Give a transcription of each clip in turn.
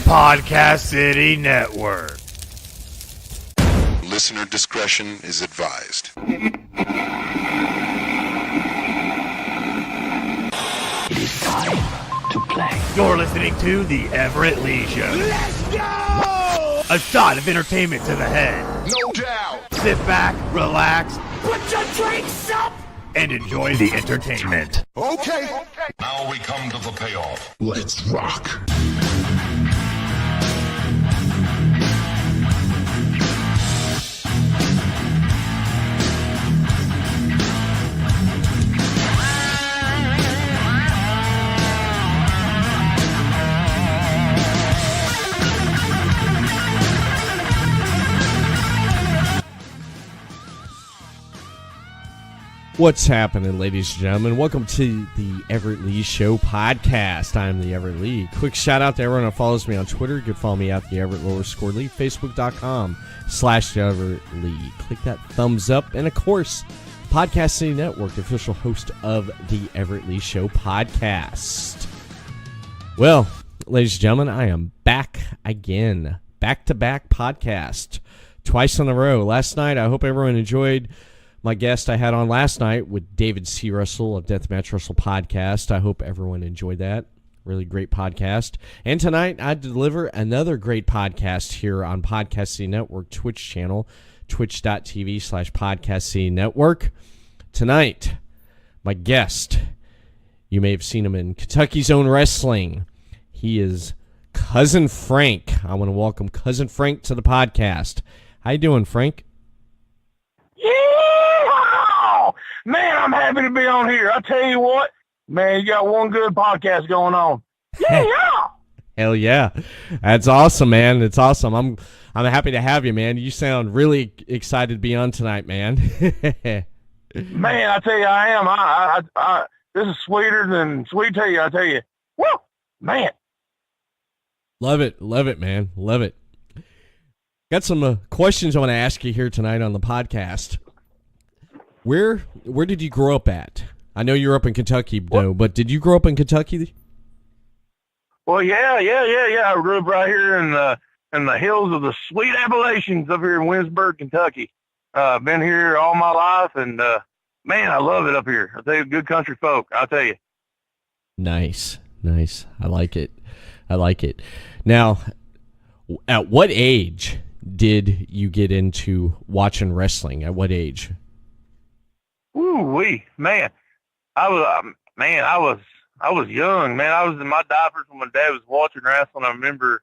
Podcast City Network. Listener discretion is advised. It is time to play. You're listening to The Everett Lee Show. Let's go! A shot of entertainment to the head. No doubt. Sit back, relax, Put your drinks up! and enjoy the entertainment. Okay. Now we come to the payoff. Let's rock. What's happening, ladies and gentlemen? Welcome to the Everett Lee Show podcast. I'm the Everett Lee. Quick shout out to everyone who follows me on Twitter. You can follow me at the Everett _Lee, Facebook.com/the Everett Lee. Click that thumbs up. And of course, Podcast City Network, the official host of the Everett Lee Show podcast. Well, ladies and gentlemen, I am back again. Back-to-back podcast. Twice in a row. Last night, I hope everyone enjoyed my guest I had on last night with David C. Russell of Deathmatch Russell podcast. I hope everyone enjoyed that. Really great podcast. And tonight, I deliver another great podcast here on Podcast City Network Twitch channel, twitch.tv/Podcast City Network. Tonight, my guest, you may have seen him in Kentucky's Own Wrestling. He is Cousin Frank. I want to welcome Cousin Frank to the podcast. How you doing, Frank? Yeah! Man, I'm happy to be on here. I tell you what, man, you got one good podcast going on. Yeah! Hell yeah. That's awesome, man. It's awesome. I'm happy to have you, man. You sound really excited to be on tonight, man. Man, I tell you, I am. I this is sweeter than sweet tea, I tell you. Woo! Man. Love it, man. Love it. Got some questions I want to ask you here tonight on the podcast. Where did you grow up at? I know you're up in Kentucky, though, but did you grow up in Kentucky? Well, yeah. I grew up right here in the hills of the sweet Appalachians up here in Winsburg, Kentucky. Been here all my life, and man, I love it up here. I tell you, good country folk. I'll tell you. Nice. I like it. Now, at what age did you get into watching wrestling? At what age? Ooh-wee, man. I was young, man. I was in my diapers when my dad was watching wrestling. I remember a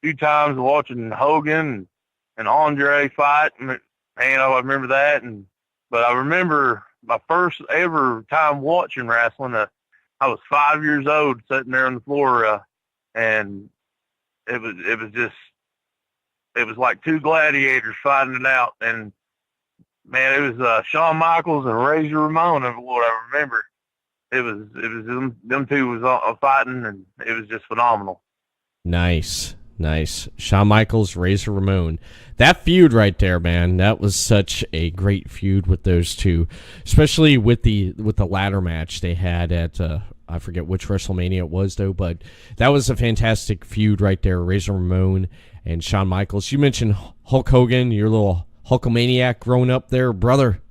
few times watching Hogan and Andre fight. Man, I remember that. But I remember my first ever time watching wrestling. I was 5 years old, sitting there on the floor, and it was like two gladiators fighting it out. And man, it was Shawn Michaels and Razor Ramon, of what I remember. It was them two was fighting, and it was just phenomenal. Nice. Shawn Michaels, Razor Ramon. That feud right there, man. That was such a great feud with those two, especially with the ladder match they had at I forget which WrestleMania it was, though, but that was a fantastic feud right there. Razor Ramon and Shawn Michaels. You mentioned Hulk Hogan, your little Hulkamaniac growing up there, brother.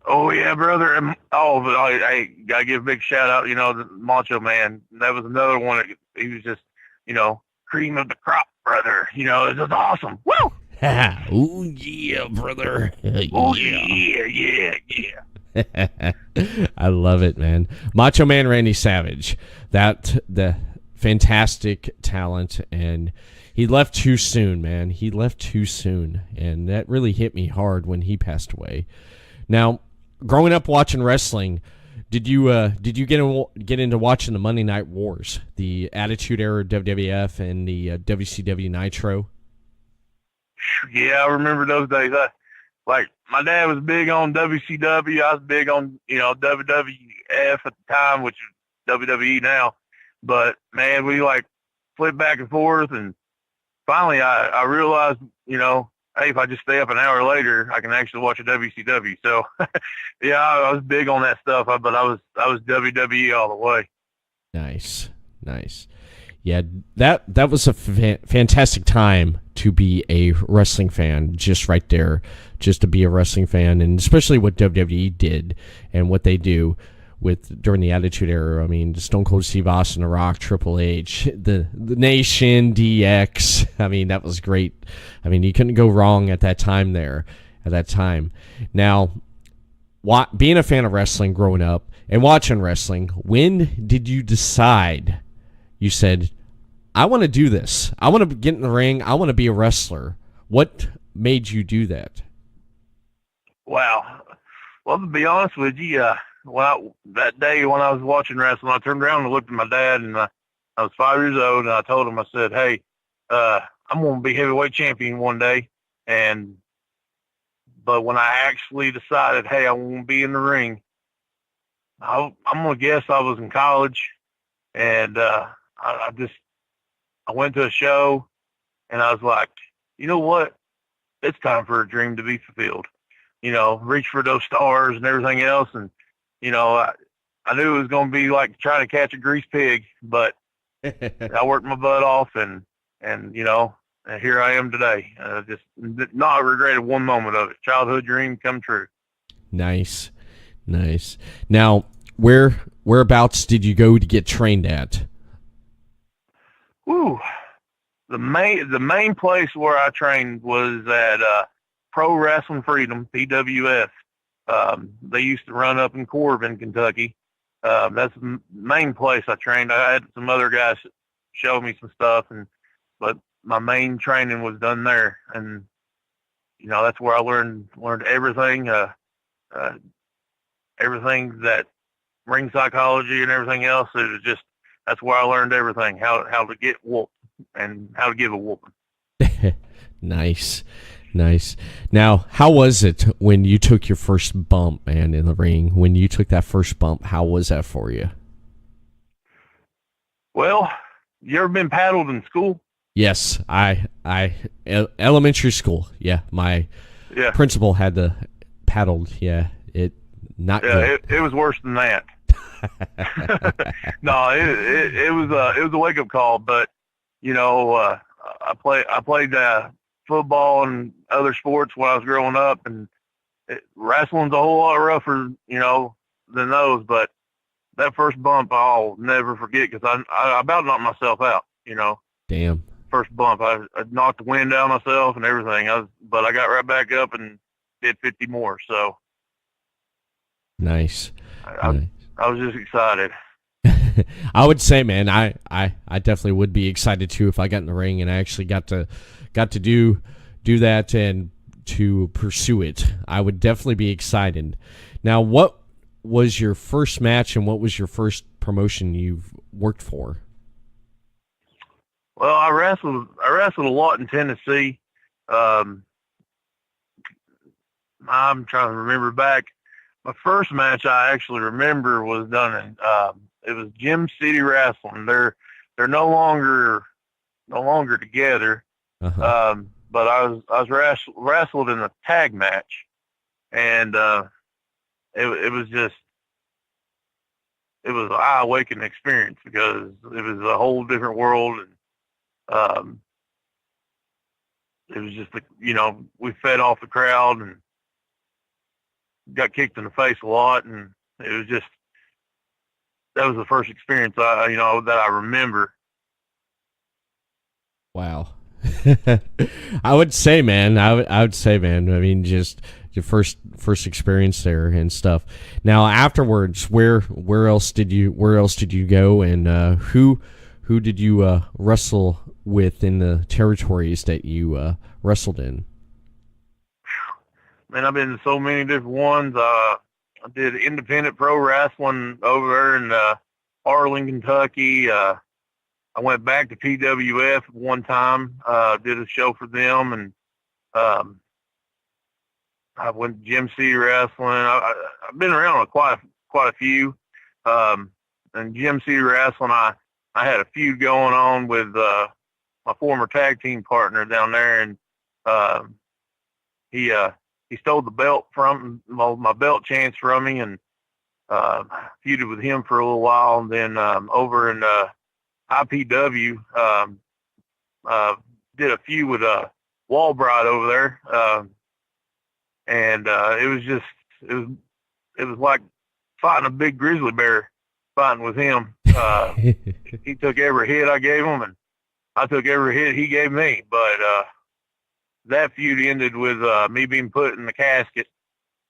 Oh, yeah, brother. But I got to give a big shout out, the Macho Man. That was another one. He was just, cream of the crop, brother. It was just awesome. Woo! Ooh, yeah, brother. Oh, yeah. I love it, man. Macho Man Randy Savage. The fantastic talent, and he left too soon, man. He left too soon, and that really hit me hard when he passed away. Now, growing up watching wrestling, did you get into watching the Monday Night Wars, the Attitude Era WWF and the WCW Nitro? Yeah, I remember those days. My dad was big on WCW. I was big on WWF at the time, which is WWE now. But man, we flipped back and forth, and finally I realized, hey, if I just stay up an hour later, I can actually watch a WCW. So, yeah, I was big on that stuff, but I was WWE all the way. Nice. Yeah, that was a fantastic time to be a wrestling fan, just right there, just to be a wrestling fan, and especially what WWE did and what they do with during the Attitude Era. I mean, Stone Cold Steve Austin, The Rock, Triple H, the Nation, DX. I mean, that was great. I mean, you couldn't go wrong at that time there, at that time. Now, being a fan of wrestling growing up and watching wrestling, when did you decide, you said, I want to do this. I want to get in the ring. I want to be a wrestler. What made you do that? Wow. Well, to be honest with you, that day when I was watching wrestling, I turned around and looked at my dad, and I was 5 years old, and I told him, I said, hey, I'm going to be heavyweight champion one day. But when I actually decided, hey, I want to be in the ring, I'm going to guess I was in college, and I went to a show, and I was like, you know what? It's time for a dream to be fulfilled. You know, reach for those stars and everything else. And, you know, I knew it was going to be like trying to catch a greased pig, but I worked my butt off, and you know, and here I am today. Just not regretted one moment of it. Childhood dream come true. Nice. Now, whereabouts did you go to get trained at? Woo. The main place where I trained was at Pro Wrestling Freedom, PWF. They used to run up in Corbin, Kentucky. That's the main place I trained. I had some other guys show me some stuff, but my main training was done there. And you know, that's where I learned everything, everything that ring psychology and everything else. It was just, that's where I learned everything, how to get whooped and how to give a whooping. Nice. Now, how was it when you took your first bump, man, in the ring? When you took that first bump, how was that for you? Well, you ever been paddled in school? Yes, I elementary school. Yeah, my principal had the paddled. Yeah, good. It was worse than that. No, it was a wake up call. But you know, I played football and other sports when I was growing up, and wrestling's a whole lot rougher, you know, than those. But that first bump, I'll never forget, because I about knocked myself out. You know, damn. First bump, I knocked the wind out of myself and everything. But I got right back up and did 50 more. So nice. I was just excited. I would say, man, I definitely would be excited too if I got in the ring and I actually got to do that and to pursue it. I would definitely be excited. Now, what was your first match and what was your first promotion you've worked for? Well, I wrestled a lot in Tennessee. I'm trying to remember back. My first match I actually remember was done in it was Gym City Wrestling. They're no longer together. Uh-huh. But I was wrestled in a tag match, and it was an eye-awakening experience, because it was a whole different world, and it was just we fed off the crowd and got kicked in the face a lot, and it was just, that was the first experience that I remember. Wow. I would say, man. I would say, man. I mean, just your first experience there and stuff. Now, afterwards, where else did you go, and who did you wrestle with in the territories that you wrestled in? Man, I've been to so many different ones. I did independent pro wrestling over there in Arlington, Kentucky. I went back to PWF one time, did a show for them, and I went to Gym City Wrestling. I've been around quite a few. And Gym City Wrestling, I had a feud going on with my former tag team partner down there, and he stole the belt from my belt chance from me, and feuded with him for a little while. And then over in IPW, did a feud with Walbride over there, and it was like fighting a big grizzly bear, fighting with him. He took every hit I gave him, and I took every hit he gave me. But that feud ended with me being put in the casket,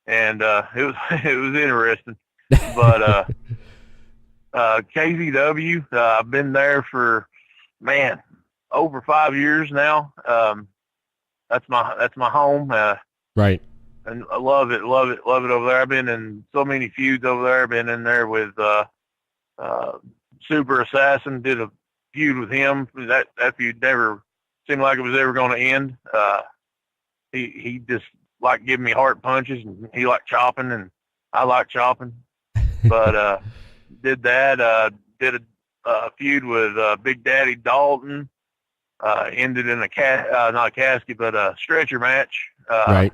and it was interesting. But KZW, I've been there for over 5 years now. That's my home. Right. And I love it over there. I've been in so many feuds over there. I've been in there with Super Assassin, did a feud with him. That feud never seemed like it was ever going to end. He just liked giving me heart punches, and he liked chopping, and I like chopping. But did that. Did a feud with Big Daddy Dalton. Ended in not a casket, but a stretcher match. Right.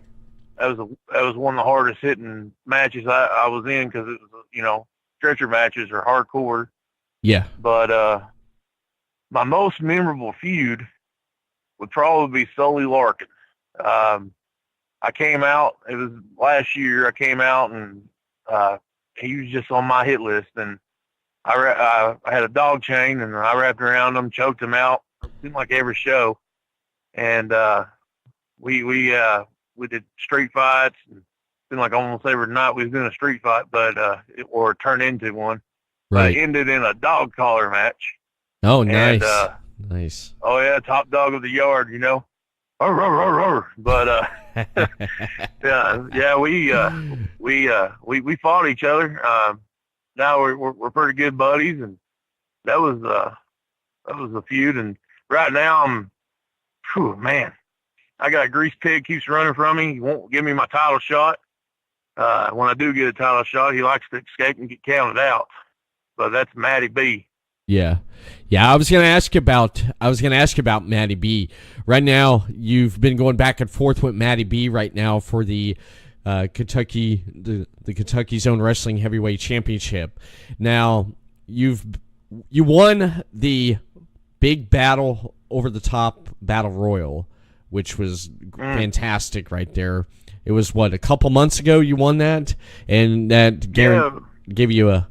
That was one of the hardest hitting matches I was in, because it was, stretcher matches are hardcore. Yeah. But my most memorable feud would probably be Sully Larkin. I came out, it was last year, I came out, and he was just on my hit list, and I had a dog chain, and I wrapped around him, choked him out. It seemed like every show. And we did street fights, and it seemed like almost every night we was doing a street fight, but or it turned into one. Right. But it ended in a dog collar match. Oh, nice. And, nice. Oh yeah, top dog of the yard, Arr, arr, arr, arr. But yeah, we fought each other. Now we're pretty good buddies, and that was a feud. And right now I got a grease pig keeps running from me. He won't give me my title shot. When I do get a title shot, he likes to escape and get counted out. But that's Matty B. Yeah. I was gonna ask about Matty B. Right now, you've been going back and forth with Matty B right now for the Kentucky Zone Wrestling Heavyweight Championship. Now, you won the big battle over the top battle royal, which was fantastic right there. It was a couple months ago you won that, and that gave you a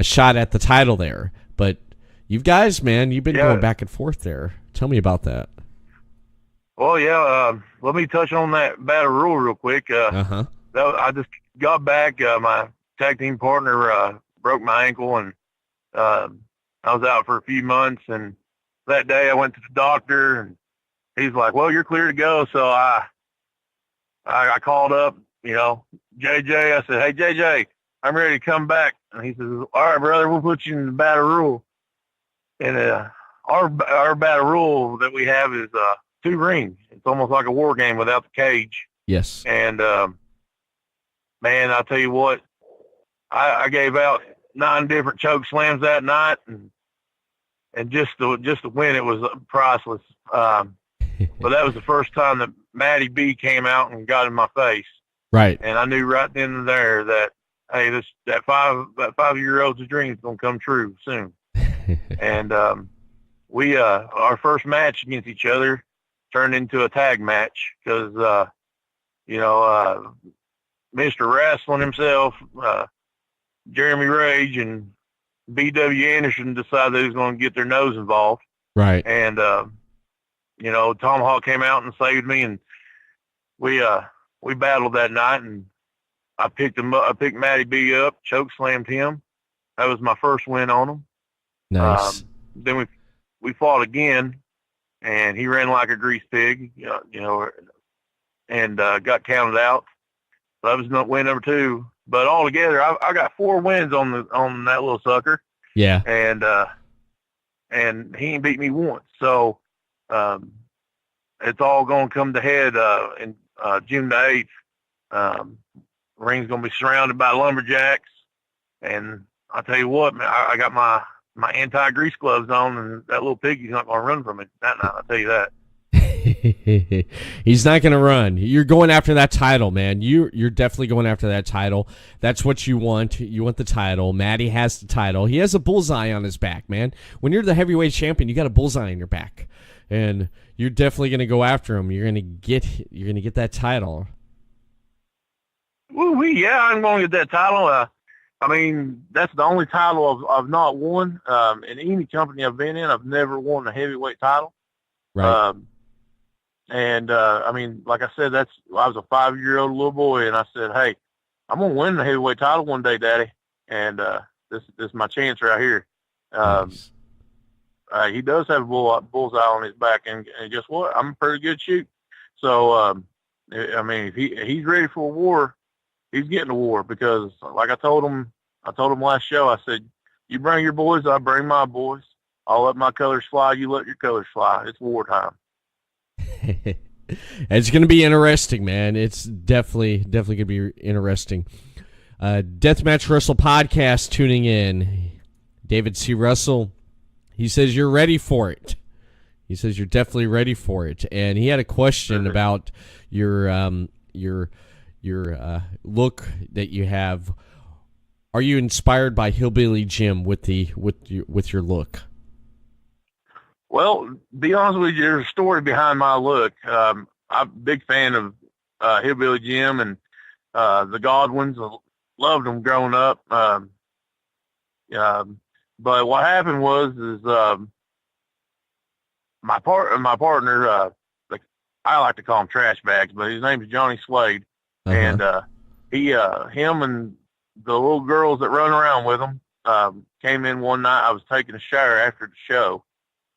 shot at the title there. But you guys, man, you've been going back and forth there. Tell me about that. Well, yeah, let me touch on that battle rule real quick. I just got back. My tag team partner broke my ankle, and I was out for a few months. And that day I went to the doctor, and he's like, well, you're clear to go. So I called up, JJ. I said, hey, JJ, I'm ready to come back. And he says, all right, brother, we'll put you in the battle rule. And our battle rule that we have is 2 rings. It's almost like a war game without the cage. Yes. And, man, I'll tell you what, I gave out 9 different choke slams that night, and just to win, it was priceless. But that was the first time that Matty B came out and got in my face. Right. And I knew right then and there that, hey, that 5-year-old's dream is going to come true soon. And we our first match against each other turned into a tag match because, Mr. Wrestling himself, Jeremy Rage and B.W. Anderson decided they was going to get their nose involved. Right. And, Tomahawk came out and saved me, and we battled that night, and I picked him up. I picked Matty B up, choke slammed him. That was my first win on him. Nice. Then we fought again, and he ran like a grease pig, and got counted out. So that was win number 2. But altogether, I got 4 wins on that little sucker. Yeah. And he ain't beat me once. So it's all going to come to head in June the 8th. Ring's going to be surrounded by lumberjacks, and I'll tell you what, man, I got my anti-grease gloves on, and that little piggy's not going to run from it that night. I'll tell you that. He's not going to run. You're going after that title, man. You're definitely going after that title. That's what you want. You want the title. Matty has the title. He has a bullseye on his back, man. When you're the heavyweight champion, you got a bullseye on your back, and you're definitely going to go after him. You're going to get that title. Woo, yeah, I'm going to get that title. I mean, that's the only title I've not won. In any company I've been in, I've never won a heavyweight title. Right. I mean, like I said, I was a 5-year-old little boy, and I said, hey, I'm going to win the heavyweight title one day, Daddy. And this is my chance right here. Nice. He does have a bullseye on his back, and guess what? I'm a pretty good shoot. So, I mean, if he's ready for a war, he's getting a war, because like I told him last show, I said, you bring your boys, I bring my boys. I'll let my colors fly, you let your colors fly. It's wartime. It's going to be interesting, man. It's definitely going to be interesting. Deathmatch Russell podcast tuning in. David C. Russell, he says you're ready for it. He says you're definitely ready for it. And he had a question about your look that you have. Are you inspired by Hillbilly Jim with your look? Well, be honest with you, there's a story behind my look. I'm a big fan of Hillbilly Jim and the Godwins. I loved them growing up. But what happened was my partner, I like to call him trash bags, but his name is Johnny Slade. Uh-huh. And him and the little girls that run around with him came in one night. I was taking a shower after the show,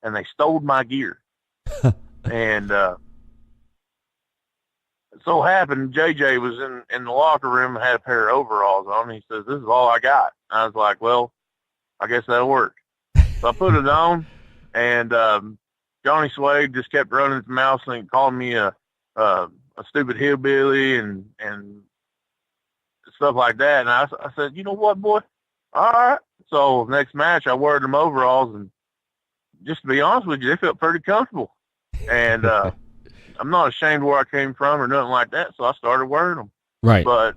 and they stole my gear. And it so happened JJ was in the locker room and had a pair of overalls on. He says, "This is all I got." I was like, "Well, I guess that'll work." So I put it on, and Johnny Slade just kept running his mouth and calling me a stupid hillbilly and stuff like that. And I said, "You know what, boy? All right." So next match, I wore them overalls, and just to be honest with you, they felt pretty comfortable. And I'm not ashamed where I came from or nothing like that, so I started wearing them. Right. But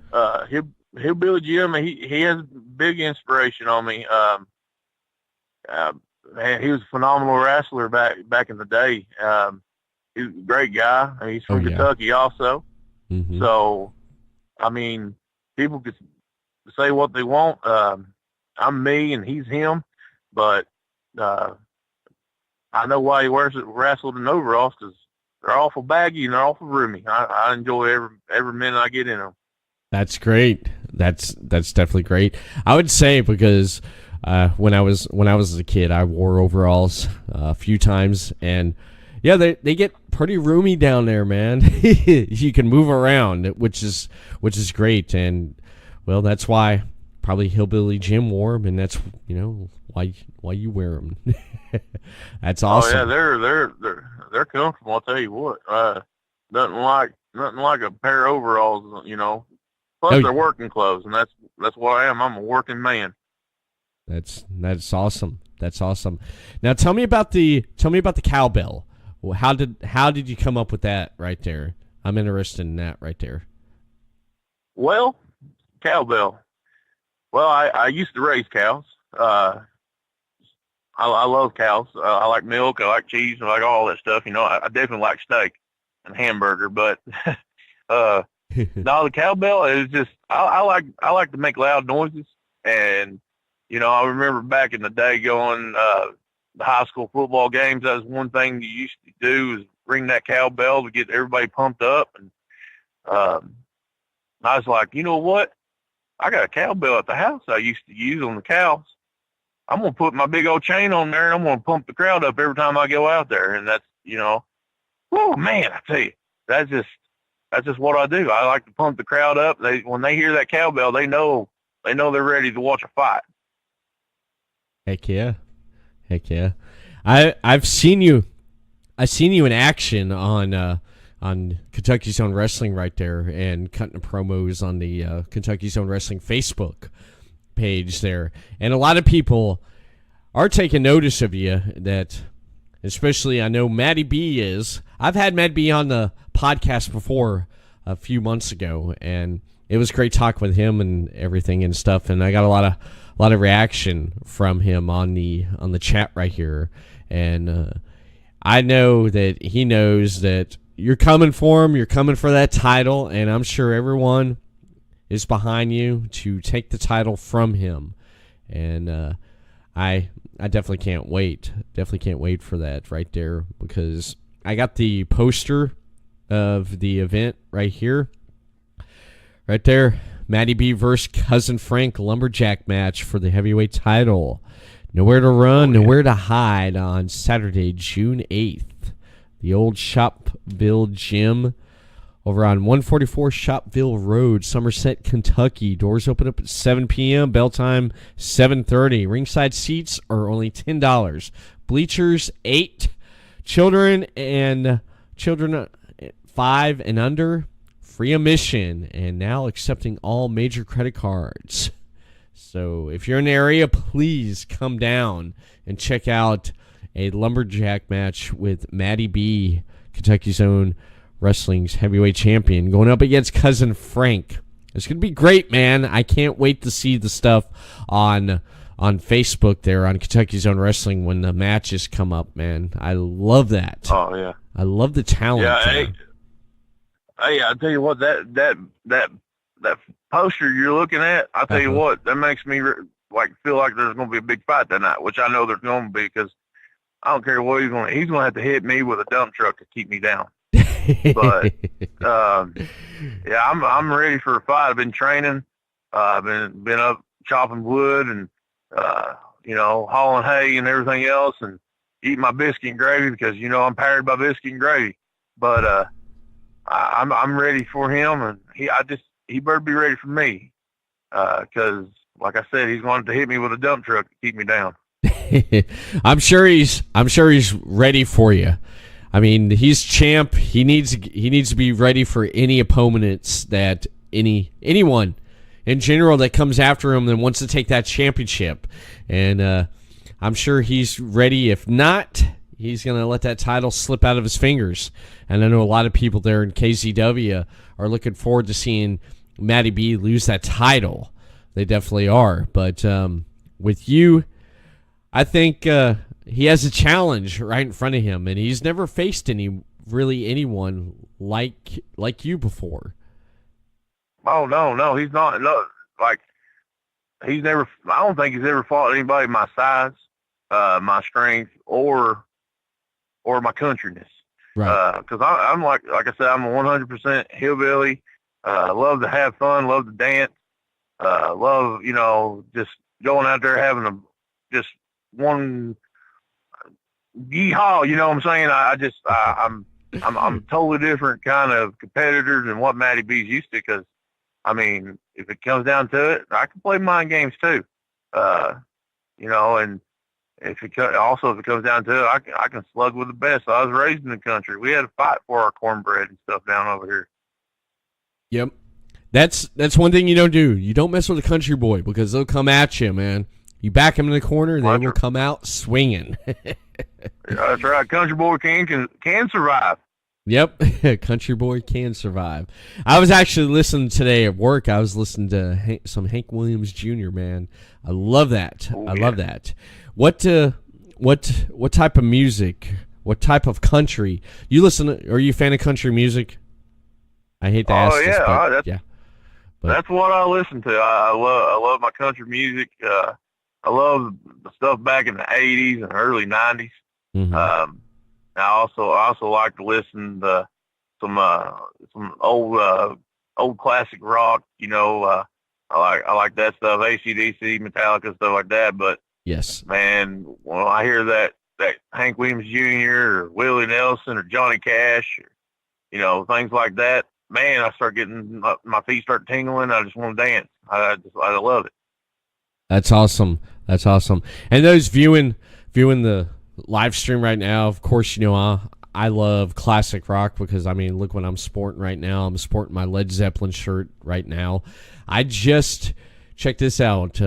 Hillbilly Jim, he has big inspiration on me. Man, he was a phenomenal wrestler back in the day. He's a great guy. He's from Kentucky also. Mm-hmm. So, I mean, people could say what they want. I'm me and he's him, but I know why he wrestled in overalls, because they're awful baggy and they're awful roomy. I enjoy every minute I get in them. That's great. That's definitely great. I would say, because when I was a kid, I wore overalls a few times, and yeah, they get pretty roomy down there, man. You can move around, which is great, and well, that's why probably Hillbilly Jim wore them, and that's why you wear them. That's awesome. Oh yeah, they're comfortable. I'll tell you what. Nothing like a pair of overalls, Plus they're working clothes, and that's what I am. I'm a working man. That's awesome. That's awesome. Now tell me about the cowbell. Well, how did you come up with that right there? I'm interested in that right there. Well, cowbell. Well, I used to raise cows. I love cows. I like milk. I like cheese. I like all that stuff. I definitely like steak and hamburger. But no, the cowbell is just I like to make loud noises. And I remember back in the day going the high school football games. That was one thing you used to do, is ring that cowbell to get everybody pumped up. And I was like, you know what? I got a cowbell at the house I used to use on the cows. I'm going to put my big old chain on there, and I'm going to pump the crowd up every time I go out there. And that's, oh man, I tell you, that's just what I do. I like to pump the crowd up. When they hear that cowbell, they know they're ready to watch a fight. Heck yeah. I've seen you in action on Kentucky Zone Wrestling right there, and cutting promos on the Kentucky Zone Wrestling Facebook page there. And a lot of people are taking notice of you, that Especially, I know Matty B is. I've had Matty B on the podcast before a few months ago, and it was great talking with him and everything and stuff. And I got a lot of reaction from him on the chat right here, and I know that he knows that you're coming for him. You're coming for that title, and I'm sure everyone is behind you to take the title from him. And I definitely can't wait. Definitely can't wait for that right there, because I got the poster of the event right here. Right there. Matty B versus Cousin Frank lumberjack match for the heavyweight title. Nowhere to run, nowhere to hide on Saturday, June 8th. The old Shopville Gym over on 144 Shopville Road, Somerset, Kentucky. Doors open up at 7 p.m. Bell time 7:30. Ringside seats are only $10. Bleachers $8. Children 5 and under, free admission, and now accepting all major credit cards. So if you're in the area, please come down and check out a lumberjack match with Matty B, Kentucky's own wrestling's heavyweight champion, going up against Cousin Frank. It's going to be great, man. I can't wait to see the stuff on Facebook there on Kentucky's own wrestling when the matches come up, man. I love that. Oh yeah, I love the talent. Yeah, hey, I tell you what, that poster you're looking at, I tell you what, that makes me feel like there's going to be a big fight that night, which I know there's going to be, because I don't care what he's going to have to hit me with a dump truck to keep me down. But yeah, I'm ready for a fight. I've been training. I've been up chopping wood and hauling hay and everything else, and eating my biscuit and gravy, because I'm powered by biscuit and gravy. But I'm ready for him, and he better be ready for me, because like I said, he's going to hit me with a dump truck to keep me down. I'm sure he's ready for you. I mean, he's champ. He needs to be ready for any opponents that anyone in general that comes after him and wants to take that championship. And I'm sure he's ready. If not, he's going to let that title slip out of his fingers. And I know a lot of people there in KZW are looking forward to seeing Matty B lose that title. They definitely are. But with you, I think he has a challenge right in front of him, and he's never faced anyone like you before. Oh no, he's not. No, he's never. I don't think he's ever fought anybody my size, my strength, or my countryness. Right. Because I'm like I said, I'm a 100% hillbilly. Love to have fun, love to dance, love just going out there having just one yeehaw. You know what I'm saying? I'm totally different kind of competitor than what Matty B's used to. Because I mean, if it comes down to it, I can play mind games too. And if it comes down to it, I can slug with the best. I was raised in the country. We had to fight for our cornbread and stuff down over here. Yep. That's one thing you don't do. You don't mess with a country boy, because they'll come at you, man. You back them in the corner, they will come out swinging. That's right. Country boy can survive. Yep. Country boy can survive. I was actually listening today at work. I was listening to some Hank Williams Jr., man. I love that. Oh, I love that. What type of music, what type of country you listen to? Are you a fan of country music? I hate to ask this, but that's what I listen to. I love my country music. I love the stuff back in the 80s and early 90s. Mm-hmm. I also like to listen to some old classic rock. I like that stuff, AC/DC, Metallica, stuff like that. But yes, man, when I hear that Hank Williams Jr. or Willie Nelson or Johnny Cash, or, things like that, man, I start getting my feet start tingling. I just want to dance. I love it. That's awesome. That's awesome. And those viewing the live stream right now, of course, I love classic rock, because, I mean, look what I'm sporting right now. I'm sporting my Led Zeppelin shirt right now. I just, check this out,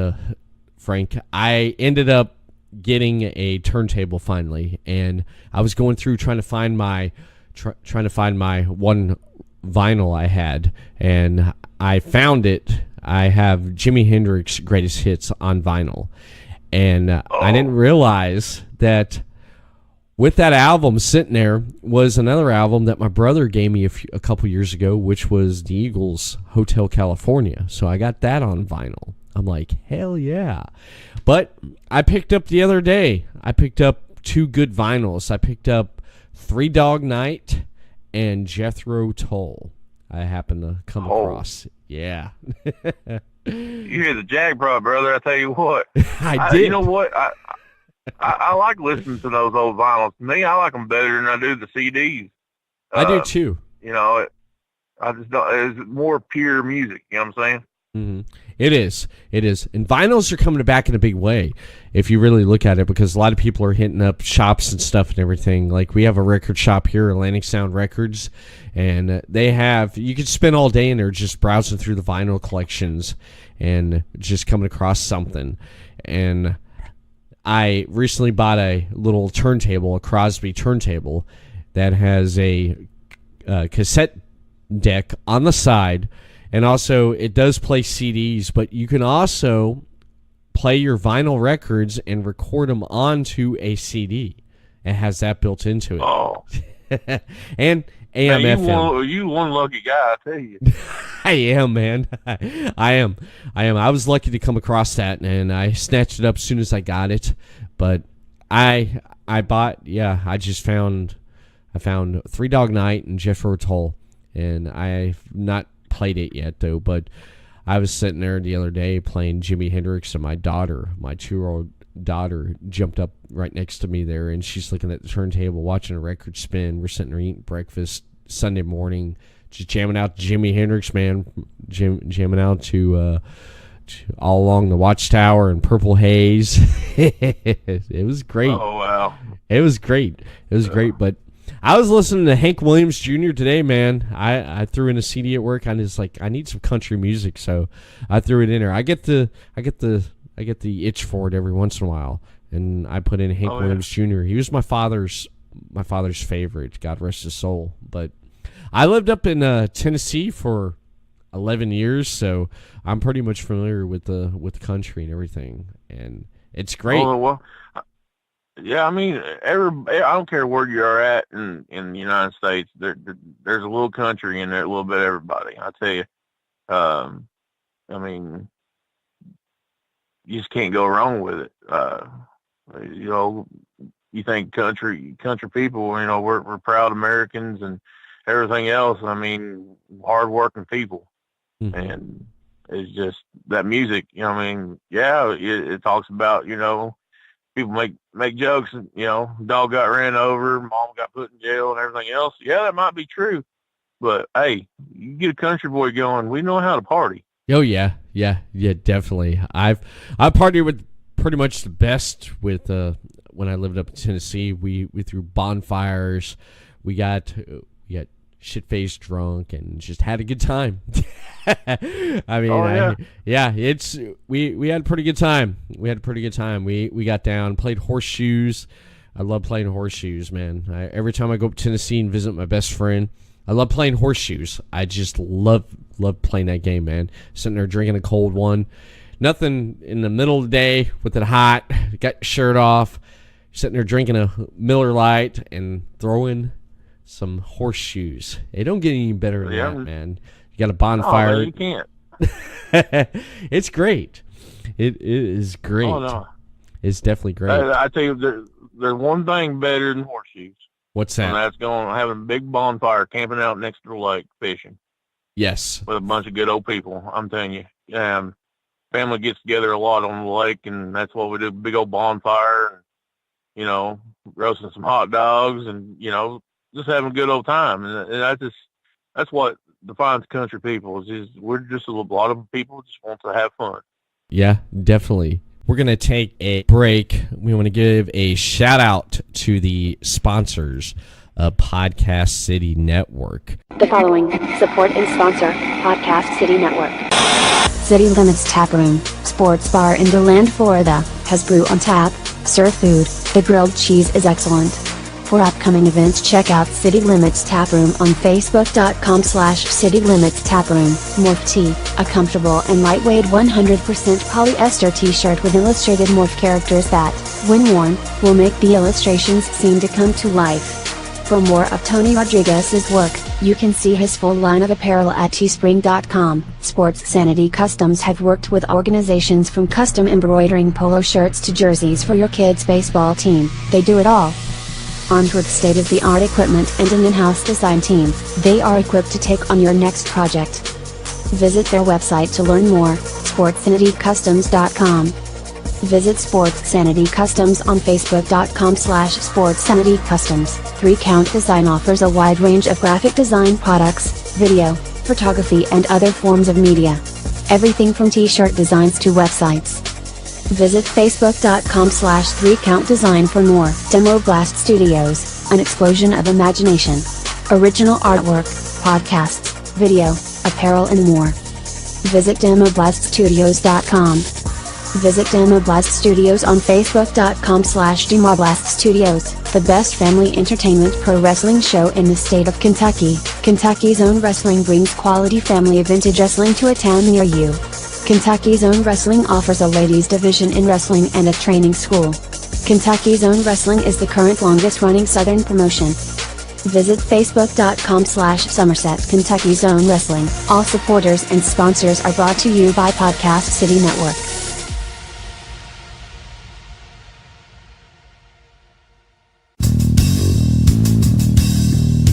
Frank. I ended up getting a turntable finally, and I was going through trying to find my one vinyl I had, and I found it. I have Jimi Hendrix Greatest Hits on vinyl, and I didn't realize that with that album sitting there was another album that my brother gave me a couple years ago, which was the Eagles' Hotel California. So I got that on vinyl. I'm like, hell yeah. But I picked up the other day, I picked up 2 good vinyls. I picked up Three Dog Night and Jethro Tull. I happened to come across. Yeah. You hear the Jag brother, I tell you what. I did. You know what? I like listening to those old vinyls. To me, I like them better than I do the CDs. I do too. You know, I just don't. It's more pure music. You know what I'm saying? Mm-hmm. It is. And vinyls are coming back in a big way if you really look at it, because a lot of people are hitting up shops and stuff and everything. Like, we have a record shop here, Atlantic Sound Records, and they have, you could spend all day in there just browsing through the vinyl collections and just coming across something. And I recently bought a little turntable, a Crosby turntable, that has a cassette deck on the side. And also, it does play CDs, but you can also play your vinyl records and record them onto a CD. It has that built into it. Oh. And AM, FM. You one lucky guy, I tell you. I am, man. I am. I was lucky to come across that, and I snatched it up as soon as I got it. But I found Three Dog Night and Jethro Tull, and I've not played it yet though, but I was sitting there the other day playing Jimi Hendrix, and my 2-year-old daughter, jumped up right next to me there, and she's looking at the turntable watching a record spin. We're sitting there eating breakfast Sunday morning, just jamming out Jimi Hendrix, man, jamming out to All Along the Watchtower and Purple Haze. It was great. Oh wow, it was great. But I was listening to Hank Williams Jr. today, man. I threw in a CD at work. I was like, I need some country music, so I threw it in there. I get the itch for it every once in a while, and I put in Hank Williams Jr. He was my father's favorite. God rest his soul. But I lived up in Tennessee for 11 years, so I'm pretty much familiar with the country and everything, and it's great. Oh, well, yeah, I mean, I don't care where you are at in the United States. There's a little country in there, a little bit of everybody. I tell you, I mean, you just can't go wrong with it. You know, you think country people, you know, we're proud Americans and everything else. I mean, hardworking people, and it's just that music. You know, I mean, yeah, it talks about, you know, people make jokes, and, you know, dog got ran over, mom got put in jail and everything else. Yeah, that might be true. But, hey, you get a country boy going, we know how to party. Oh, yeah, definitely. I've partied with pretty much the best with when I lived up in Tennessee. We threw bonfires. We got shit-faced drunk and just had a good time. I mean, we had a pretty good time. We got down, played horseshoes. I love playing horseshoes, man. Every time I go up to Tennessee and visit my best friend, I love playing horseshoes. I just love playing that game, man. Sitting there drinking a cold one. Nothing in the middle of the day with it hot. Got your shirt off. Sitting there drinking a Miller Lite and throwing some horseshoes. It don't get any better than that, man. You got a bonfire. Oh, you can't. It's great. It is great. Oh, no. It's definitely great. I tell you, there's one thing better than horseshoes. What's that? And that's having a big bonfire, camping out next to the lake, fishing. Yes. With a bunch of good old people. I'm telling you. Family gets together a lot on the lake, and that's what we do, big old bonfire, and, you know, roasting some hot dogs, and, you know, just having a good old time. And that's what defines country people is we're just a lot of people just want to have fun. Yeah, definitely. We're going to take a break. We want to give a shout out to the sponsors of Podcast City Network. The following support and sponsor Podcast City Network. City Limits Tap Room, sports bar in DeLand, Florida, has brew on tap, Serve food, the grilled cheese is excellent. For upcoming events, check out City Limits Taproom on Facebook.com/City Limits Taproom. Morph Tee, a comfortable and lightweight 100% polyester t-shirt with illustrated morph characters that, when worn, will make the illustrations seem to come to life. For more of Tony Rodriguez's work, you can see his full line of apparel at teespring.com. Sports Sanity Customs have worked with organizations from custom embroidering polo shirts to jerseys for your kids' baseball team. They do it all. Armed with state-of-the-art equipment and an in-house design team, they are equipped to take on your next project. Visit their website to learn more, sportsanitycustoms.com. Visit Sports Sanity Customs on Facebook.com/SportsSanityCustoms. 3Count Design offers a wide range of graphic design products, video, photography and other forms of media. Everything from t-shirt designs to websites. Visit Facebook.com/3CountDesign for more. Demo Blast Studios, an explosion of imagination. Original artwork, podcasts, video, apparel and more. Visit DemoBlastStudios.com. Visit Demoblast Studios on Facebook.com/Demoblast Studios, the best family entertainment pro wrestling show in the state of Kentucky. Kentucky's Own Wrestling brings quality family vintage wrestling to a town near you. Kentucky's Own Wrestling offers a ladies division in wrestling and a training school. Kentucky's Own Wrestling is the current longest running Southern promotion. Visit Facebook.com/Somerset Kentucky's Own Wrestling. All supporters and sponsors are brought to you by Podcast City Network.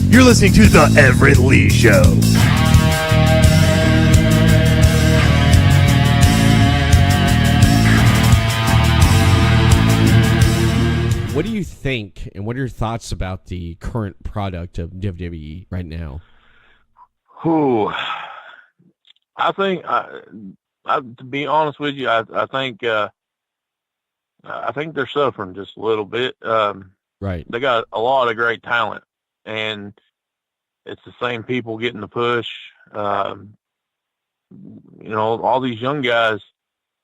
You're listening to The Everett Lee Show. What do you think, and what are your thoughts about the current product of WWE right now? Whew. I think, to be honest with you, I think they're suffering just a little bit. Right. They got a lot of great talent, and it's the same people getting the push. All these young guys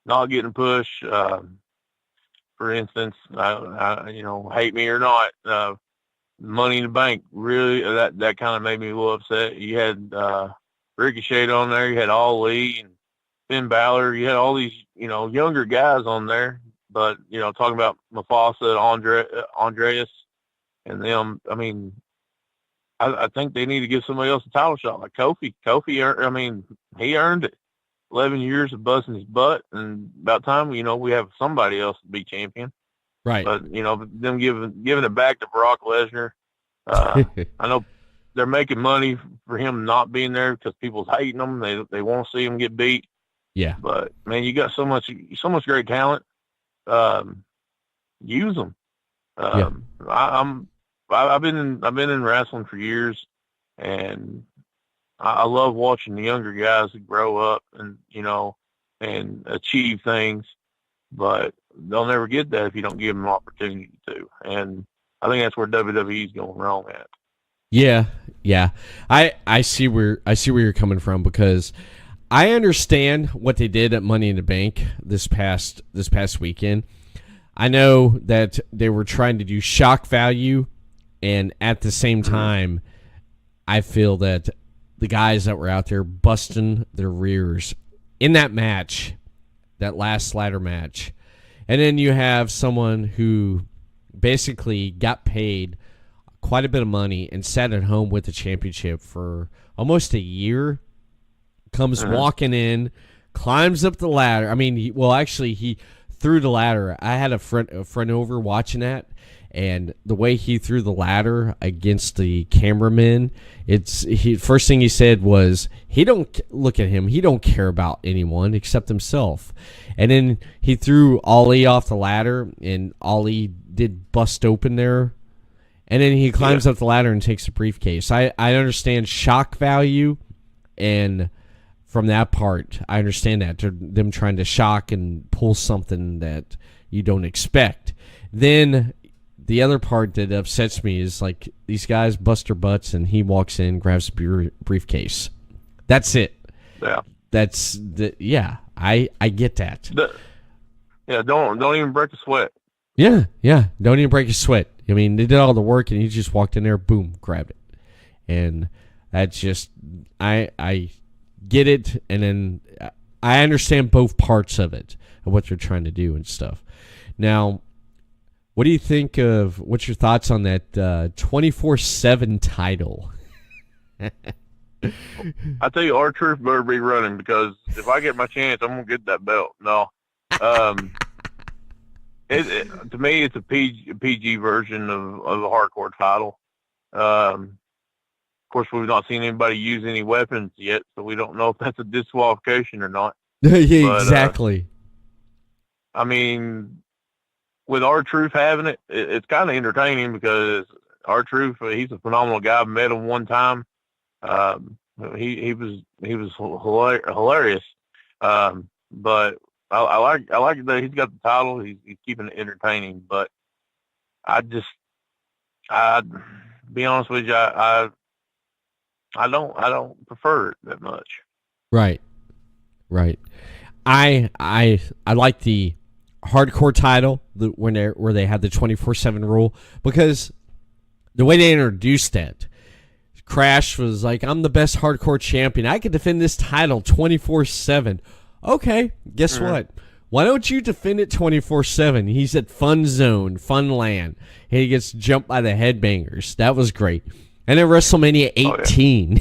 not getting pushed. For instance, hate me or not, Money in the Bank, really, that kind of made me a little upset. You had Ricochet on there, you had Ali and Finn Balor, you had all these, younger guys on there, but, talking about Mufasa, Andreas, and them, I think they need to give somebody else a title shot, like Kofi. Kofi, he earned it. 11 years of busting his butt, and about time, we have somebody else to be champion. Right. But, them giving it back to Brock Lesnar. I know they're making money for him not being there because people's hating him. They want to see him get beat. Yeah. But, man, you got so much great talent. Use them. Yeah. I've been in wrestling for years, and I love watching the younger guys grow up and, and achieve things, but they'll never get that if you don't give them an opportunity to. And I think that's where WWE's going wrong at. Yeah. I see where you're coming from, because I understand what they did at Money in the Bank this past weekend. I know that they were trying to do shock value, and at the same time, I feel that the guys that were out there busting their rears in that match, that last ladder match. And then you have someone who basically got paid quite a bit of money and sat at home with the championship for almost a year, comes walking in, climbs up the ladder. He threw the ladder. I had a friend over watching that, and the way he threw the ladder against the cameraman, first thing he said was, he don't look at him. He don't care about anyone except himself. And then he threw Ali off the ladder, and Ali did bust open there. And then he climbs up the ladder and takes a briefcase. I understand shock value, and from that part, I understand that. Them trying to shock and pull something that you don't expect. Then the other part that upsets me is, like, these guys bust their butts, and he walks in, grabs a briefcase. That's it. Yeah. I get that. Don't even break a sweat. Yeah, yeah. Don't even break a sweat. I mean, they did all the work, and he just walked in there, boom, grabbed it. And that's just, I get it, and then I understand both parts of it, of what they're trying to do and stuff. Now, what do you think of, what's your thoughts on that 24/7 title? I tell you, R-Truth better be running, because if I get my chance, I'm going to get that belt. No. To me, it's a PG version of a hardcore title. Of course, we've not seen anybody use any weapons yet, so we don't know if that's a disqualification or not. Yeah, But, exactly. I mean, with R-Truth having it, it's kind of entertaining, because R-Truth, he's a phenomenal guy. I've met him one time. He was hilarious. But I like that he's got the title. He's keeping it entertaining. But I be honest with you, I don't prefer it that much. Right. I like the hardcore title where they had the 24/7 rule, because the way they introduced that, Crash was like, I'm the best hardcore champion. I can defend this title 24/7. Okay, guess what? Why don't you defend it 24/7? He's at Fun Zone, Funland, and he gets jumped by the headbangers. That was great. And then WrestleMania 18,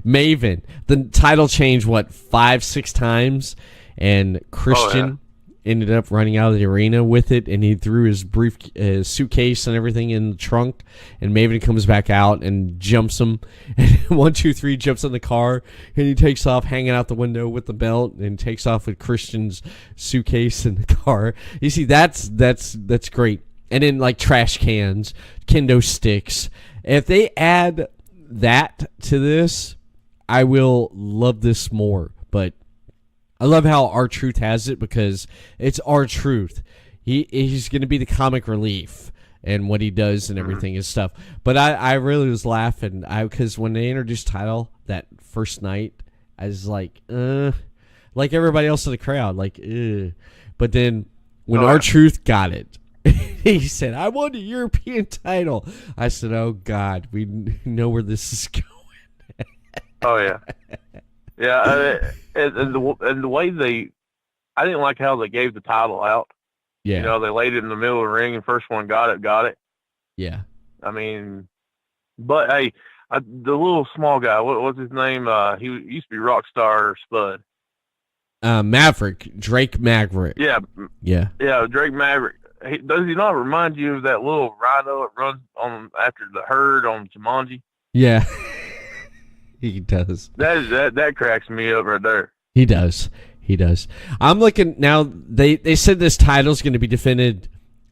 Maven, the title changed, 5-6 times, and Christian ended up running out of the arena with it, and he threw his suitcase and everything in the trunk, and Maven comes back out and jumps him, and 1, 2, 3 jumps in the car, and he takes off hanging out the window with the belt, and takes off with Christian's suitcase in the car. You see, that's great. And then like trash cans, kendo sticks. If they add that to this, I will love this more. But I love how R-Truth has it, because it's R-Truth. He's going to be the comic relief and what he does and everything and stuff. But I really was laughing because when they introduced title that first night, I was like everybody else in the crowd, But then when R-Truth got it, he said, I won the European title. I said, oh, God, we know where this is going. Oh, yeah. Yeah, and the way I didn't like how they gave the title out. Yeah. You know, they laid it in the middle of the ring, and first one got it. Yeah. I mean, but, hey, the little small guy, what's his name? He used to be Rockstar Spud. Drake Maverick. Yeah. Yeah. Yeah, Drake Maverick. Does he not remind you of that little rhino that runs on after the herd on Jumanji? Yeah. He does. That cracks me up right there. He does. I'm looking now. They said this title's going to be defended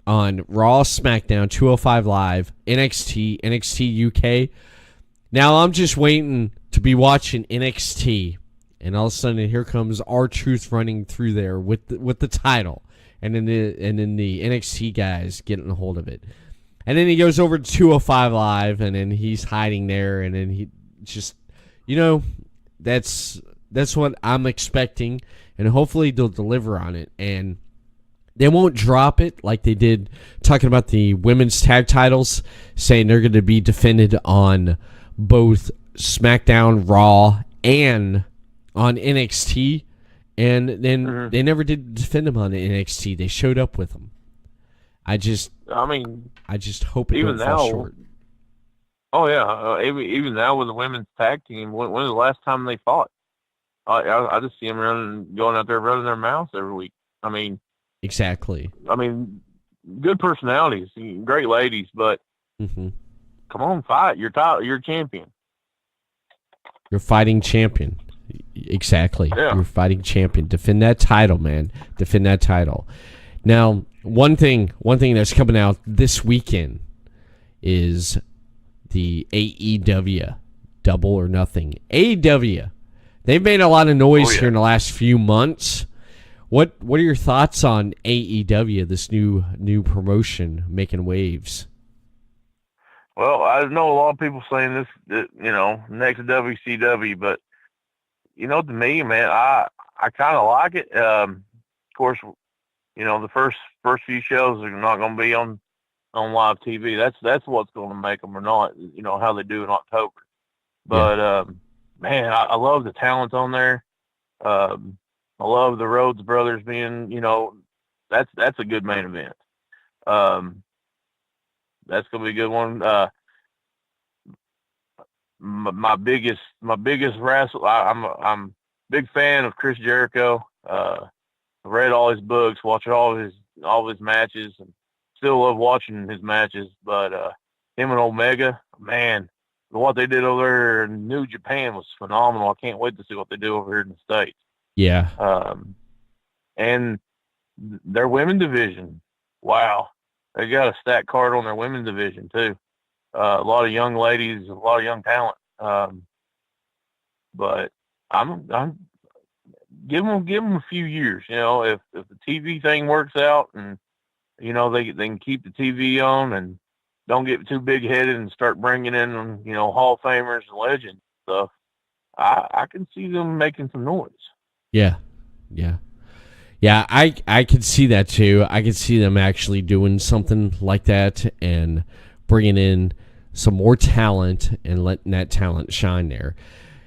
on Raw, SmackDown, 205 Live, NXT UK. Now I'm just waiting to be watching NXT, and all of a sudden here comes R-Truth running through there with the title, and then the NXT guys getting a hold of it, and then he goes over to 205 Live, and then he's hiding there, and then he just, that's what I'm expecting, and hopefully they'll deliver on it, and they won't drop it like they did talking about the women's tag titles, saying they're going to be defended on both SmackDown, Raw, and on NXT, and then they never did defend them on the NXT. They showed up with them. I just hope it doesn't fall short. Oh yeah, even now with the women's tag team, when was the last time they fought? I just see them going out there running their mouths every week. I mean, exactly. I mean, good personalities, great ladies, but come on, fight. You're champion. You're fighting champion. Exactly. Yeah. You're fighting champion. Defend that title, man. Defend that title. Now, one thing that's coming out this weekend is the AEW Double or Nothing. AEW. They've made a lot of noise here in the last few months. What are your thoughts on AEW, this new promotion making waves? Well, I know a lot of people saying this, next WCW, but to me, man, I kind of like it. Of course, the first first few shows are not going to be on live TV. That's what's going to make them or not. You know how they do in October. But man, I love the talent on there. I love the Rhodes brothers being. You know, that's a good main event. That's going to be a good one. My biggest wrestle. I'm a big fan of Chris Jericho. I've read all his books, watched all his matches, and still love watching his matches. But him and Omega, man, what they did over there in New Japan was phenomenal. I can't wait to see what they do over here in the States. Yeah. And their women division, wow, they got a stacked card on their women division too. A lot of young ladies, a lot of young talent. But I'm give them a few years. You know, if the TV thing works out and you know they can keep the TV on and don't get too big headed and start bringing in Hall of Famers and legends and stuff, I can see them making some noise. Yeah. I could see that too. I could see them actually doing something like that and bringing in some more talent and letting that talent shine there.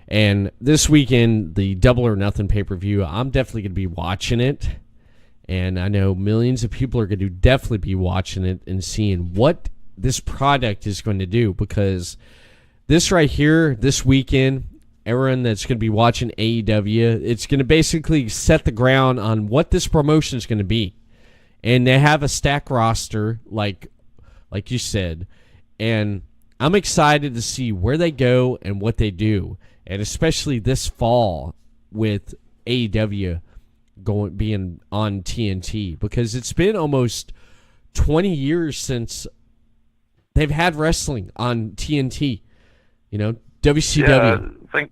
And this weekend, the Double or Nothing pay-per-view, I'm definitely going to be watching it. And I know millions of people are going to definitely be watching it and seeing what this product is going to do. Because this right here, this weekend, everyone that's going to be watching AEW, it's going to basically set the ground on what this promotion is going to be. And they have a stack roster, like you said. And I'm excited to see where they go and what they do. And especially this fall with AEW being on TNT, because it's been almost 20 years since they've had wrestling on TNT. You know, WCW. Yeah, I think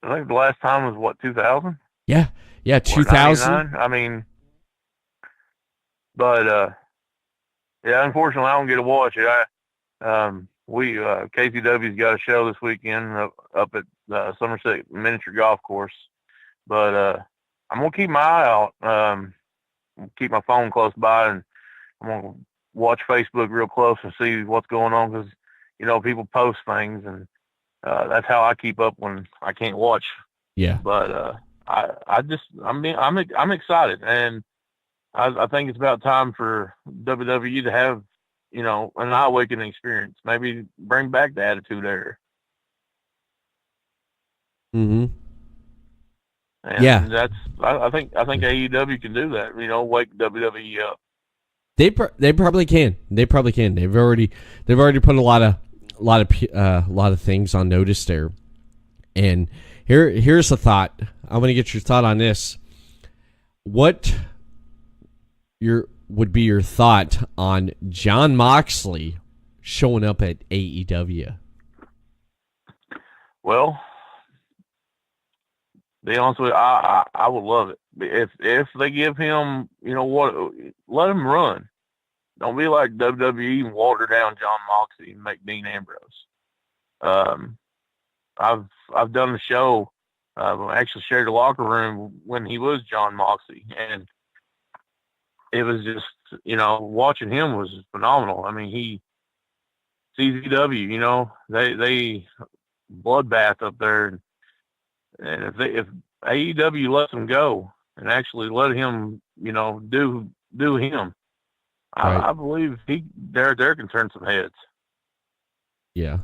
the last time was what, 2000? Yeah, 2000. I mean, but yeah, unfortunately, I don't get to watch it. KZW's got a show this weekend up at Somerset Miniature Golf Course, but I'm gonna keep my eye out, keep my phone close by, and I'm gonna watch Facebook real close and see what's going on, because people post things, and that's how I keep up when I can't watch. Yeah. But I'm excited, and I think it's about time for WWE to have an eye-awakening experience. Maybe bring back the Attitude Era. Mm-hmm. And yeah, I think AEW can do that. Wake WWE up. They probably can. They've already put a lot of things on notice there. And here's a thought. I'm going to get your thought on this. What would be your thought on Jon Moxley showing up at AEW? Well, to be honest with you, I would love it if they give him, let him run. Don't be like WWE and water down Jon Moxley and make Dean Ambrose. I've done a show. I actually shared a locker room when he was Jon Moxley, and it was just, watching him was phenomenal. I mean, CZW, they bloodbath up there, and if AEW lets him go and actually let him, do him, right. I believe there can turn some heads. Yeah,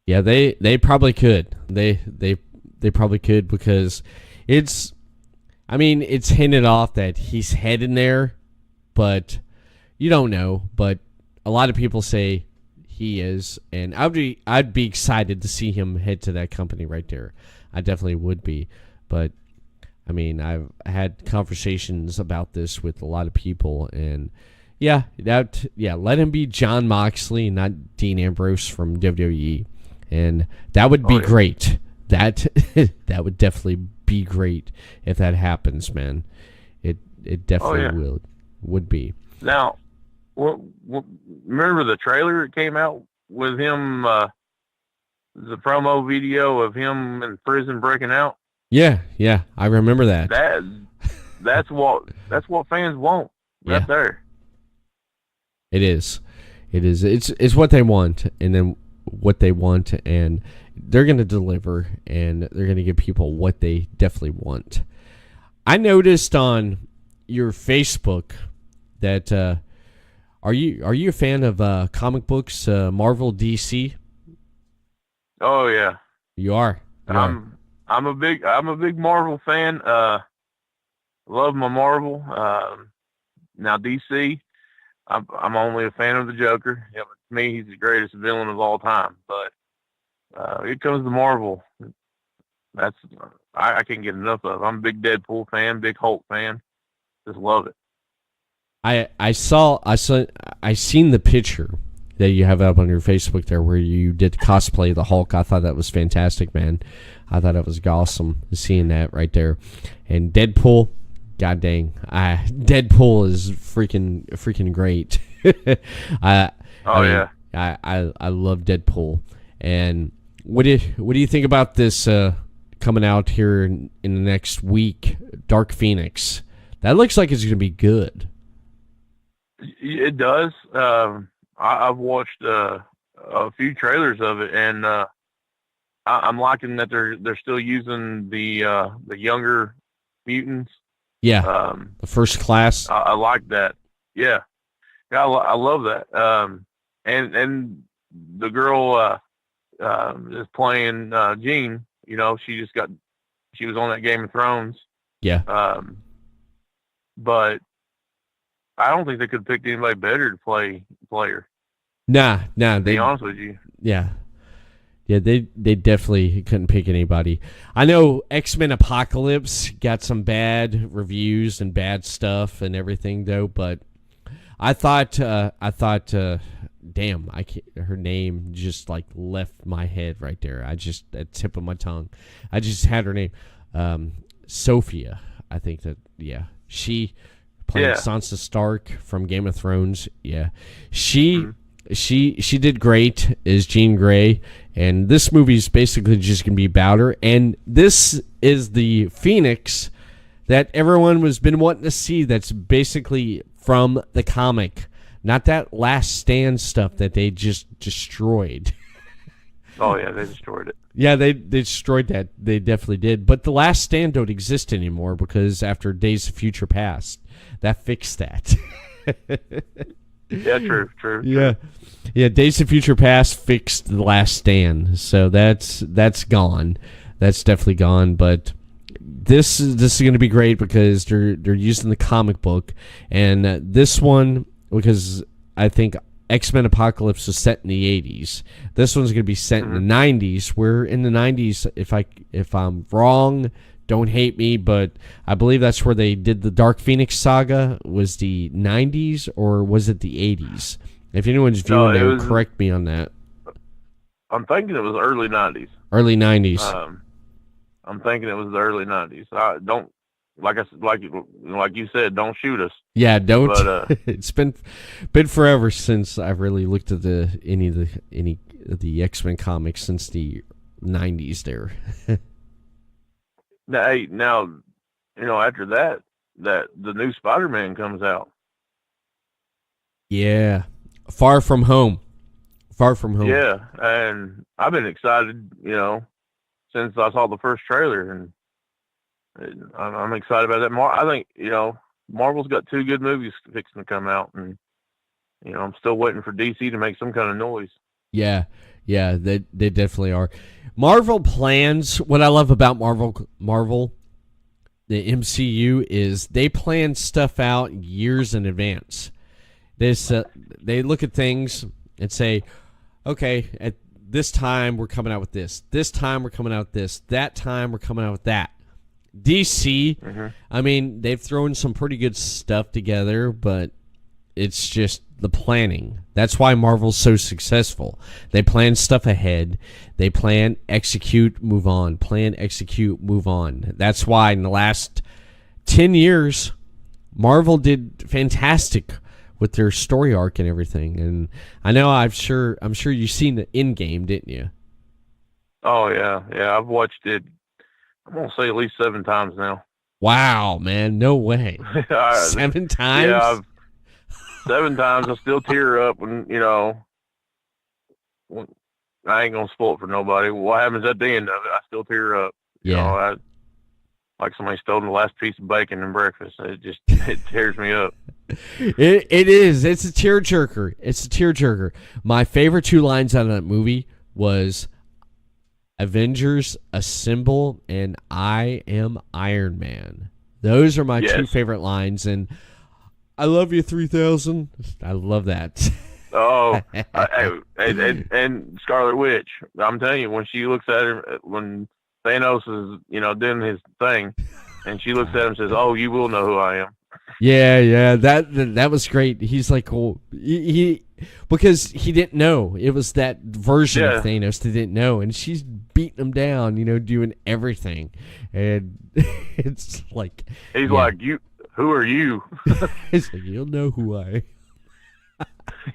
they probably could. They probably could, because it's hinted off that he's heading there, but you don't know. But a lot of people say he is, and I'd be excited to see him head to that company right there. I definitely would be. But I've had conversations about this with a lot of people, and let him be Jon Moxley, not Dean Ambrose from WWE, and that would be great. That would definitely be great if that happens, man. It definitely would be. Now, remember the trailer that came out with him, the promo video of him in prison breaking out? Yeah, I remember that. That's what fans want. right there. It is. It's what they want, and then what they want, and they're going to deliver, and they're going to give people what they definitely want. I noticed on your Facebook that are you a fan of comic books, Marvel, DC? Oh yeah, You are. I'm a big Marvel fan. Love my Marvel. Now DC, I'm only a fan of the Joker. To me, he's the greatest villain of all time. But it comes to Marvel. I can't get enough of it. I'm a big Deadpool fan, big Hulk fan. Just love it. I seen the picture that you have up on your Facebook there where you did cosplay the Hulk. I thought that was fantastic, man. I thought it was awesome seeing that right there. And Deadpool, god dang, Deadpool is freaking great. I love Deadpool. And what do you think about this coming out here in the next week, Dark Phoenix? That looks like it's going to be good. It does. I've watched a few trailers of it, and I'm liking that they're still using the younger mutants. Yeah, the First Class. I like that. Yeah, I love that. And the girl is playing Jean. She was on that Game of Thrones. Yeah. But I don't think they could have picked anybody better to play her. Nah. To be honest with you. Yeah. Yeah, they definitely couldn't pick anybody. I know X-Men Apocalypse got some bad reviews and bad stuff and everything though, but I thought, damn, her name just like left my head right there. At tip of my tongue. I just had her name, Sophia. I think that, yeah, she playing Sansa Stark from Game of Thrones. Yeah, she did great as Jean Grey, and this movie's basically just gonna be about her. And this is the Phoenix that everyone was been wanting to see. That's basically from the comic, not that Last Stand stuff that they just destroyed. Oh yeah, they destroyed it. Yeah, they destroyed that. They definitely did. But the Last Stand don't exist anymore because after Days of Future Past, that fixed that. Yeah, true. Yeah. Days of Future Past fixed the Last Stand, so that's gone. That's definitely gone. But this is going to be great because they're using the comic book, and this one, because I think X-Men Apocalypse was set in the 80s. This one's going to be set in the 90s. Where in the 90s, if I'm wrong, don't hate me, but I believe that's where they did the Dark Phoenix saga. Was the 90s or was it the 80s? If anyone's viewing, they would correct me on that. I'm thinking it was early 90s. Early 90s. I'm thinking it was the early 90s. Don't like you said, don't shoot us. Yeah, don't. But, it's been forever since I've really looked at any of the X-Men comics since the 90s there. Now, after that the new Spider-Man comes out. Yeah, Far From Home. Yeah, and I've been excited, since I saw the first trailer, and I'm excited about that. I think, Marvel's got two good movies fixing to come out, and, I'm still waiting for DC to make some kind of noise. Yeah, they definitely are. Marvel plans, what I love about Marvel, the MCU, is they plan stuff out years in advance. They look at things and say, okay, at this time we're coming out with this. This time we're coming out with this. That time we're coming out with that. DC, I mean, they've thrown some pretty good stuff together, but it's just the planning. That's why Marvel's so successful. They plan stuff ahead. They plan, execute, move on. Plan, execute, move on. That's why in the last 10 years, Marvel did fantastic with their story arc and everything. And I know I'm sure you've seen the Endgame, didn't you? Oh yeah. I've watched it. I'm gonna say at least 7 times now. Wow, man, no way. 7 times? Yeah, 7 times. I still tear up when, when, I ain't going to spoil it for nobody. What happens at the end of it, I still tear up. Yeah. Like somebody stole the last piece of bacon and breakfast. It tears me up. It is. It's a tearjerker. It's a tearjerker. My favorite 2 lines out of that movie was Avengers Assemble and I am Iron Man. Those are my 2 favorite lines, and I love you 3000. I love that. Oh, and Scarlet Witch. I'm telling you, when she looks at him, when Thanos is, doing his thing, and she looks at him and says, "Oh, you will know who I am." Yeah, that was great. He's like, well, he because he didn't know it was that version of Thanos that didn't know, and she's beating him down, doing everything, and it's like he's like, "You, who are you?" It's like, you'll know who I am.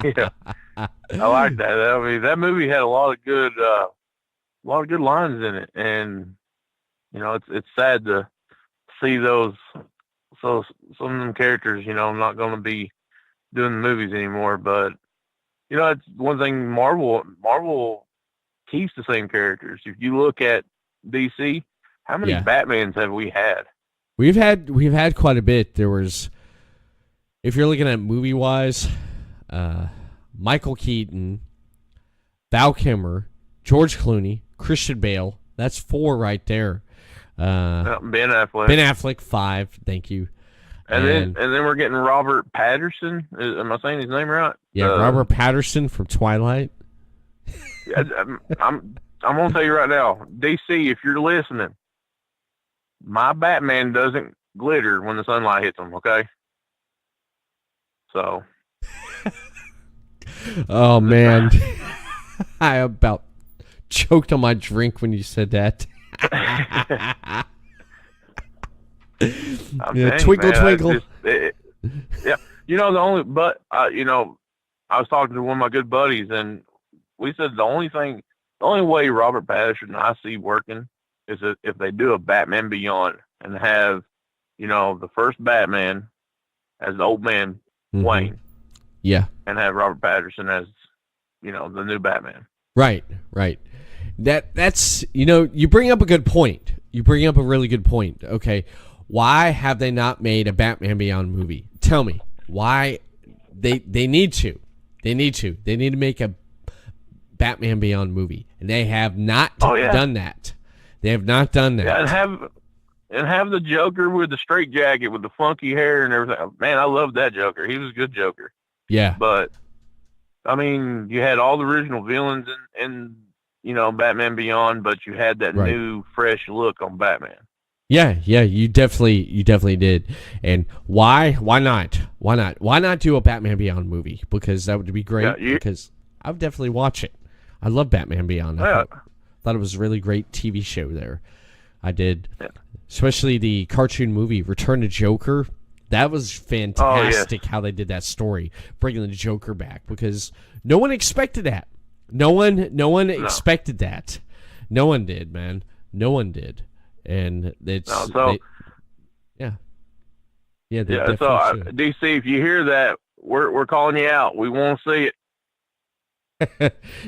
Yeah, I like that. I mean, that movie had a lot of good lines in it, and it's sad to see those. So some of them characters, not going to be doing the movies anymore. But it's one thing. Marvel keeps the same characters. If you look at DC, how many Batmans have we had? We've had quite a bit. There was, if you're looking at movie wise, Michael Keaton, Val Kilmer, George Clooney, Christian Bale. That's 4 right there. Ben Affleck. Ben Affleck, 5. Thank you. And then we're getting Robert Patterson. Am I saying his name right? Yeah, Robert Patterson from Twilight. I'm gonna tell you right now, DC, if you're listening, my Batman doesn't glitter when the sunlight hits him. Okay. So. Oh man, I about choked on my drink when you said that. Twinkle, twinkle. Yeah, the only, but I was talking to one of my good buddies, and we said the only way Robert Patterson and I see working is if they do a Batman Beyond and have, the first Batman as the old man Wayne, and have Robert Patterson as, the new Batman. Right. That's you bring up a good point. You bring up a really good point. Okay, why have they not made a Batman Beyond movie? Tell me why they need to. They need to make a Batman Beyond movie, and they have not done that. They have not done that. Yeah, and have the Joker with the straight jacket with the funky hair and everything. Man, I love that Joker. He was a good Joker. Yeah, but I mean, you had all the original villains in Batman Beyond, but you had that new, fresh look on Batman. Yeah, you definitely did. And why not? Why not do a Batman Beyond movie? Because that would be great. Yeah, because I would definitely watch it. I love Batman Beyond. I thought it was a really great TV show there. I did, especially the cartoon movie Return to Joker. That was fantastic how they did that story, bringing the Joker back, because no one expected that. No one expected that. No one did, man. No one did. And it's So DC, if you hear that, we're calling you out. We want to see it.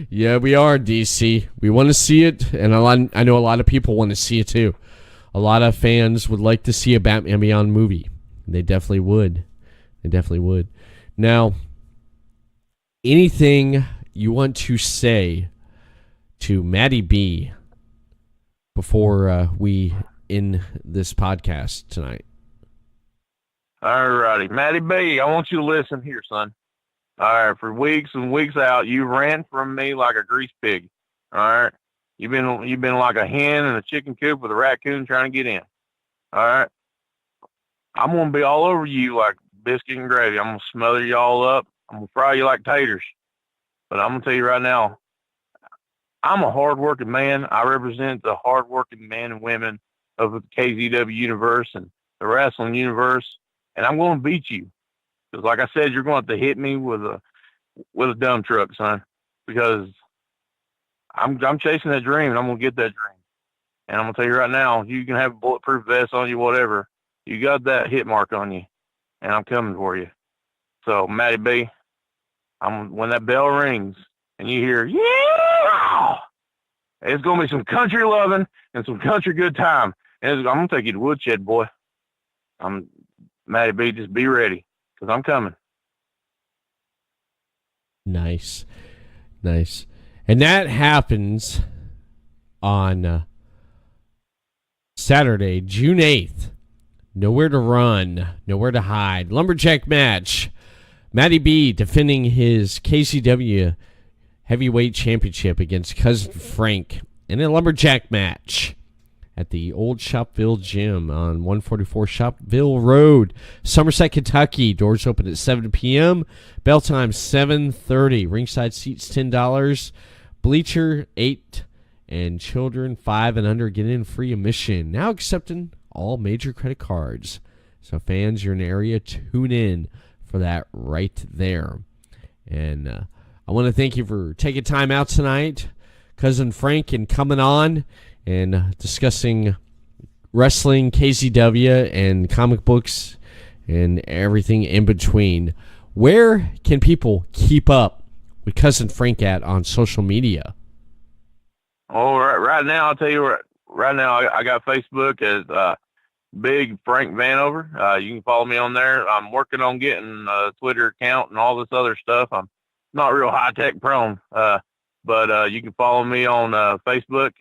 Yeah, we are, DC. We want to see it, and I know a lot of people want to see it too. A lot of fans would like to see a Batman Beyond movie. They definitely would. Now, anything you want to say to Matty B before we end this podcast tonight? All righty. Matty B, I want you to listen here, son. All right, for weeks and weeks out, you ran from me like a grease pig. All right? You've been like a hen in a chicken coop with a raccoon trying to get in. All right? I'm going to be all over you like biscuit and gravy. I'm going to smother you all up. I'm going to fry you like taters. But I'm going to tell you right now, I'm a hard-working man. I represent the hard-working men and women of the KZW universe and the wrestling universe, and I'm going to beat you. Because like I said, you're going to have to hit me with a dump truck, son, because I'm chasing that dream, and I'm going to get that dream. And I'm going to tell you right now, you can have a bulletproof vest on you, whatever. You got that hit mark on you, and I'm coming for you. So, Matty B, when that bell rings and you hear, yeah, it's going to be some country loving and some country good time. And I'm going to take you to Woodshed, boy. Matty B, just be ready, because I'm coming. Nice. And that happens on Saturday, June 8th. Nowhere to run, nowhere to hide. Lumberjack match. Matty B defending his KZW Heavyweight Championship against Cousin Frank in a lumberjack match at the Old Shopville Gym on 144 Shopville Road, Somerset, Kentucky. Doors open at 7 p.m. Bell time 7:30. Ringside seats $10. Bleacher $8, and children 5 and under get in free admission. Now accepting all major credit cards. So fans, you're in the area, tune in for that right there. And I want to thank you for taking time out tonight, Cousin Frank, and coming on and discussing wrestling, KZW, and comic books, and everything in between. Where can people keep up with Cousin Frank at on social media? Oh, right now, I'll tell you right now, I got Facebook as Big Frank Vanover. You can follow me on there. I'm working on getting a Twitter account and all this other stuff. I'm not real high-tech prone, but you can follow me on Facebook.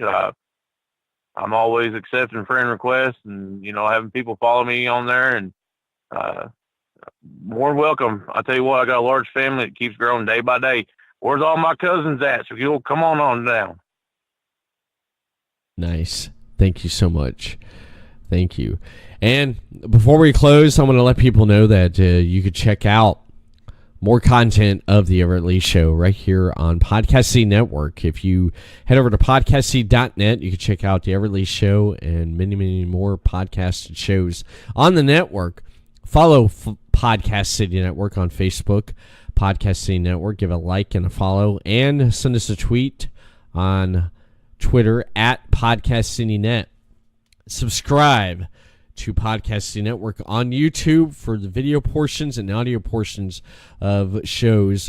I'm always accepting friend requests and, having people follow me on there, and more than welcome. I tell you what, I got a large family that keeps growing day by day. Where's all my cousins at? So you'll come on down. Nice. Thank you so much. Thank you. And before we close, I'm going to let people know that you could check out more content of the Everett Lee Show right here on Podcast City Network. If you head over to podcastcity.net, you can check out the Everett Lee Show and many, many more podcasted shows on the network. Follow Podcast City Network on Facebook, Podcast City Network. Give a like and a follow, and send us a tweet on Twitter at Podcast City Net. Subscribe to Podcast City Network on YouTube for the video portions and audio portions of shows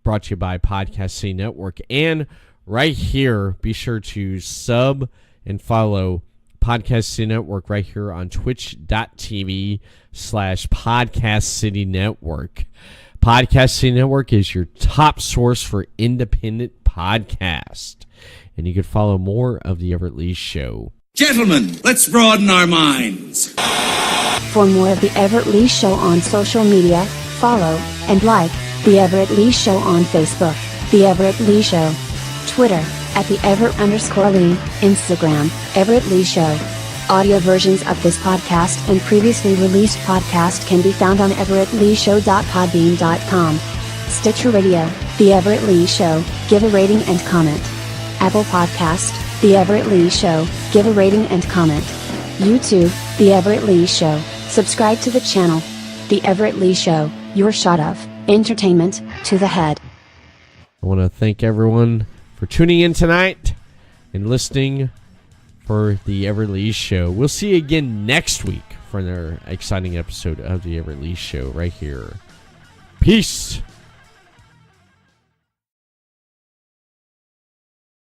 brought to you by Podcast City Network. And right here, be sure to sub and follow Podcast City Network right here on twitch.tv/Podcast City Network. Podcast City Network is your top source for independent podcast. And you can follow more of the Everett Lee Show. Gentlemen, let's broaden our minds. For more of the Everett Lee Show on social media, follow and like The Everett Lee Show on Facebook, The Everett Lee Show, Twitter, at The Everett_Lee, Instagram, Everett Lee Show. Audio versions of this podcast and previously released podcast can be found on everettleeshow.podbean.com. Stitcher Radio, The Everett Lee Show, give a rating and comment. Apple Podcast, The Everett Lee Show, give a rating and comment. YouTube, The Everett Lee Show, subscribe to the channel. The Everett Lee Show, your shot of entertainment to the head. I want to thank everyone for tuning in tonight and listening for the Everett Lee Show. We'll see you again next week for another exciting episode of the Everett Lee Show right here. Peace.